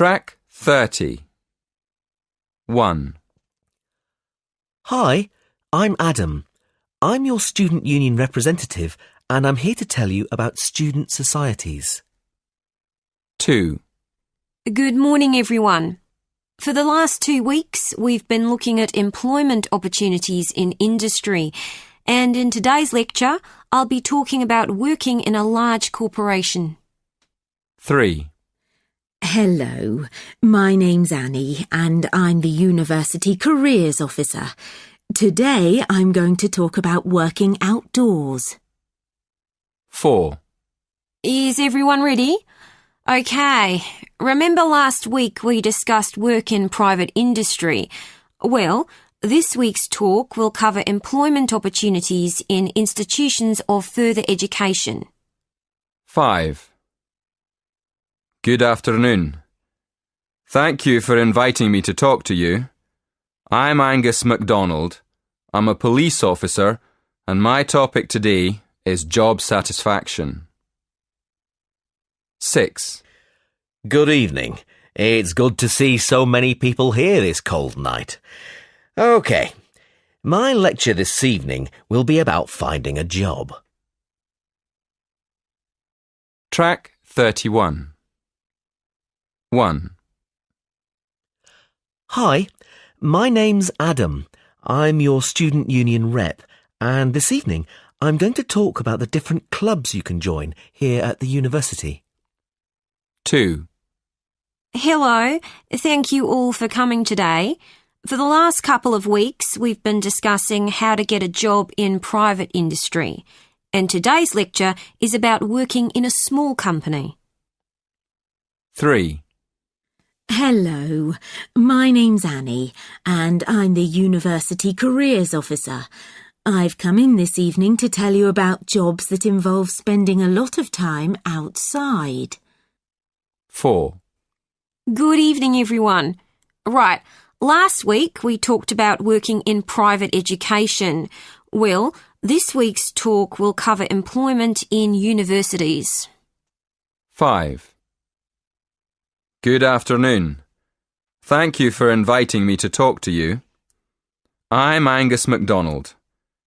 Track 30. 1. Hi, I'm Adam. I'm your student union representative and I'm here to tell you about student societies. 2. Good morning, everyone. For the last 2 weeks, we've been looking at employment opportunities in industry, and in today's lecture, I'll be talking about working in a large corporation. 3. Hello, my name's Annie and I'm the University Careers Officer. Today I'm going to talk about working outdoors. 4. Is everyone ready? Okay, remember last week we discussed work in private industry? Well, this week's talk will cover employment opportunities in institutions of further education. 5. Good afternoon. Thank you for inviting me to talk to you. I'm Angus MacDonald. I'm a police officer, and my topic today is job satisfaction. 6. Good evening. It's good to see so many people here this cold night. OK, my lecture this evening will be about finding a job. Track 31. 1. Hi, my name's Adam. I'm your student union rep, and this evening I'm going to talk about the different clubs you can join here at the university. 2. Hello, thank you all for coming today. For the last couple of weeks, we've been discussing how to get a job in private industry, and today's lecture is about working in a small company. 3. Hello, my name's Annie and I'm the University Careers Officer. I've come in this evening to tell you about jobs that involve spending a lot of time outside. 4. Good evening, everyone. Right, last week we talked about working in private education. Well, this week's talk will cover employment in universities. 5. Good afternoon. Thank you for inviting me to talk to you. I'm Angus MacDonald.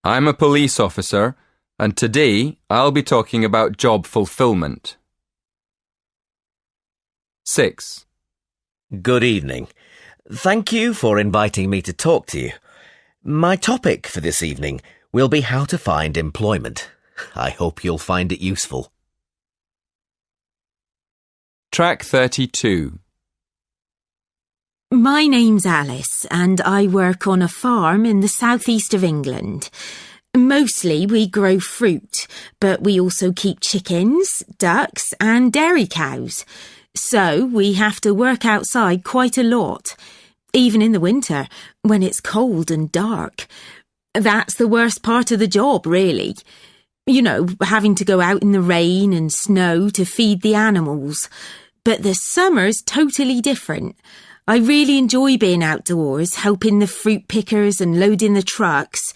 I'm a police officer, and today I'll be talking about job fulfillment. 6. Good evening. Thank you for inviting me to talk to you. My topic for this evening will be how to find employment. I hope you'll find it useful. Track 32. My name's Alice and I work on a farm in the southeast of England. Mostly we grow fruit, but we also keep chickens, ducks and dairy cows. So we have to work outside quite a lot, even in the winter when it's cold and dark. That's the worst part of the job, really. You know, having to go out in the rain and snow to feed the animals. But the summer's totally different. I really enjoy being outdoors, helping the fruit pickers and loading the trucks.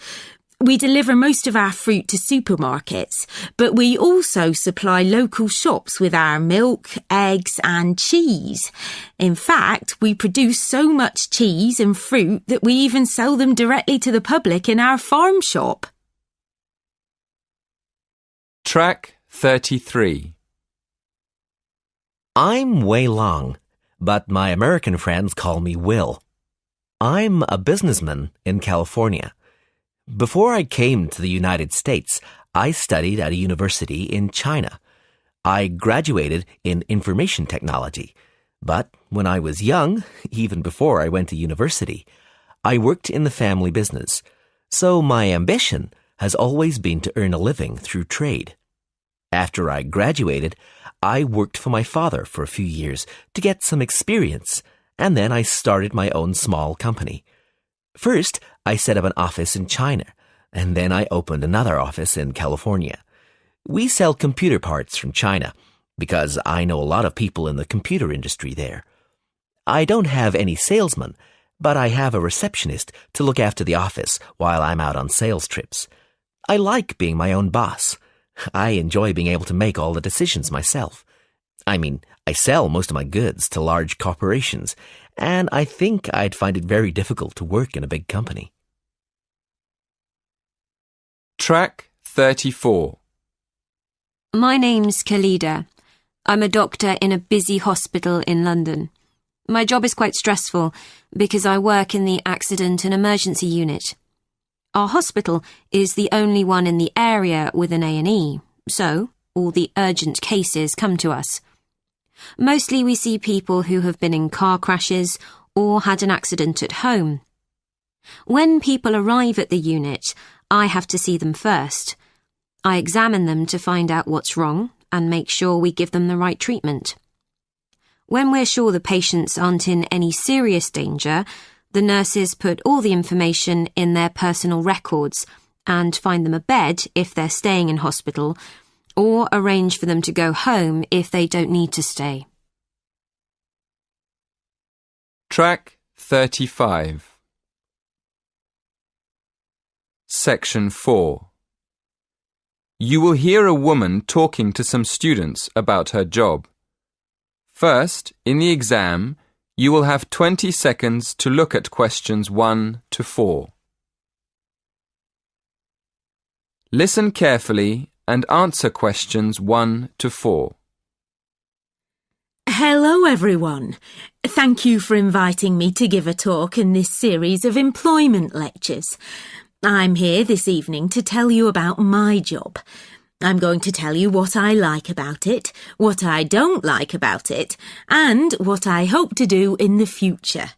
We deliver most of our fruit to supermarkets, but we also supply local shops with our milk, eggs and cheese. In fact, we produce so much cheese and fruit that we even sell them directly to the public in our farm shop. Track 33. I'm Wei Long, but my American friends call me Will. I'm a businessman in California. Before I came to the United States, I studied at a university in China. I graduated in information technology, but when I was young, even before I went to university, I worked in the family business, so my ambition has always been to earn a living through trade. After I graduated, I worked for my father for a few years to get some experience, and then I started my own small company. First, I set up an office in China, and then I opened another office in California. We sell computer parts from China, because I know a lot of people in the computer industry there. I don't have any salesmen, but I have a receptionist to look after the office while I'm out on sales trips. I like being my own boss. I enjoy being able to make all the decisions myself. I mean, I sell most of my goods to large corporations, and I think I'd find it very difficult to work in a big company. Track 34. My name's Khalida. I'm a doctor in a busy hospital in London. My job is quite stressful because I work in the accident and emergency unit. Our hospital is the only one in the area with an A&E, so all the urgent cases come to us. Mostly we see people who have been in car crashes or had an accident at home. When people arrive at the unit, I have to see them first. I examine them to find out what's wrong and make sure we give them the right treatment. When we're sure the patients aren't in any serious danger, the nurses put all the information in their personal records and find them a bed if they're staying in hospital, or arrange for them to go home if they don't need to stay. Track 35. Section 4. You will hear a woman talking to some students about her job. First, in the exam, you will have 20 seconds to look at questions 1 to 4. Listen carefully and answer questions 1 to 4. Hello everyone. Thank you for inviting me to give a talk in this series of employment lectures. I'm here this evening to tell you about my job. I'm going to tell you what I like about it, what I don't like about it, and what I hope to do in the future.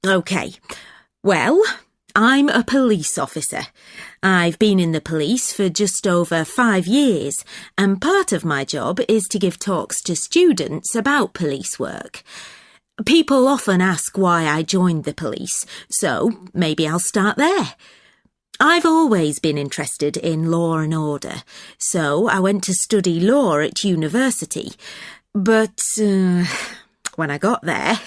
OK, well, I'm a police officer. I've been in the police for just over 5 years, and part of my job is to give talks to students about police work. People often ask why I joined the police, so maybe I'll start there. I've always been interested in law and order, so I went to study law at university. But when I got there,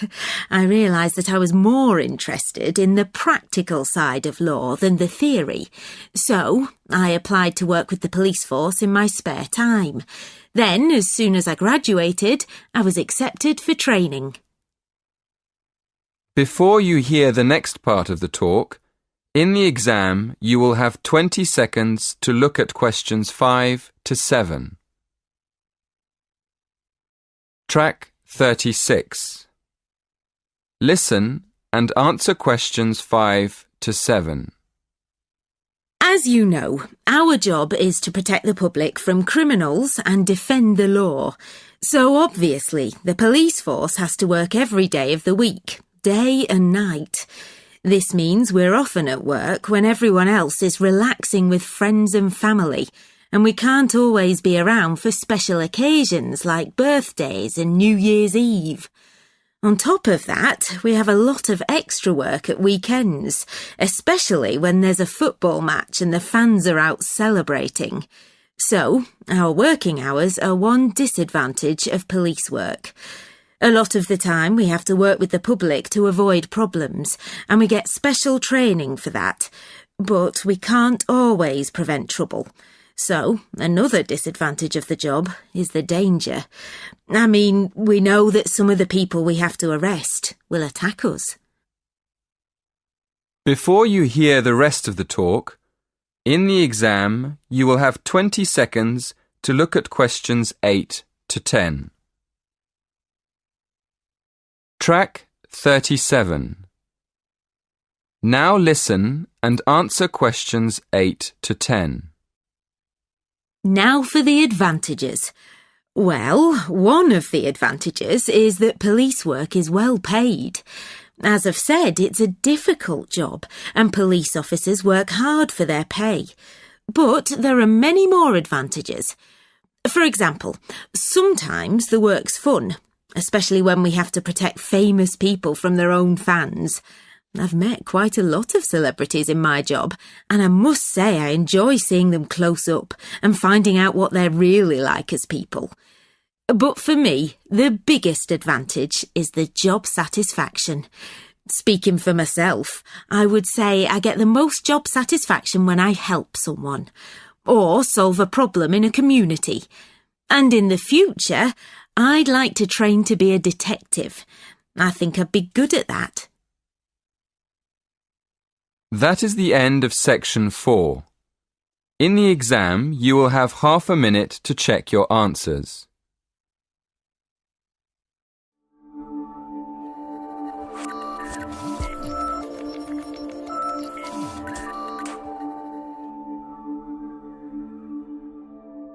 I realised that I was more interested in the practical side of law than the theory. So I applied to work with the police force in my spare time. Then, as soon as I graduated, I was accepted for training. Before you hear the next part of the talk, in the exam, you will have 20 seconds to look at questions 5 to 7. Track 36. Listen and answer questions 5 to 7. As you know, our job is to protect the public from criminals and defend the law. So obviously, the police force has to work every day of the week, day and night. This means we're often at work when everyone else is relaxing with friends and family, and we can't always be around for special occasions like birthdays and New Year's Eve. On top of that, we have a lot of extra work at weekends, especially when there's a football match and the fans are out celebrating. So, our working hours are one disadvantage of police work. A lot of the time we have to work with the public to avoid problems, and we get special training for that. But we can't always prevent trouble. So, another disadvantage of the job is the danger. I mean, we know that some of the people we have to arrest will attack us. Before you hear the rest of the talk, in the exam you will have 20 seconds to look at questions 8 to 10. Track 37. Now listen and answer questions 8 to 10. Now for the advantages. Well, one of the advantages is that police work is well paid. As I've said, it's a difficult job, and police officers work hard for their pay. But there are many more advantages. For example, sometimes the work's fun, especially when we have to protect famous people from their own fans. I've met quite a lot of celebrities in my job, and I must say I enjoy seeing them close up and finding out what they're really like as people. But for me, the biggest advantage is the job satisfaction. Speaking for myself, I would say I get the most job satisfaction when I help someone, or solve a problem in a community. And in the future, I'd like to train to be a detective. I think I'd be good at that. That is the end of section 4. In the exam, you will have half a minute to check your answers.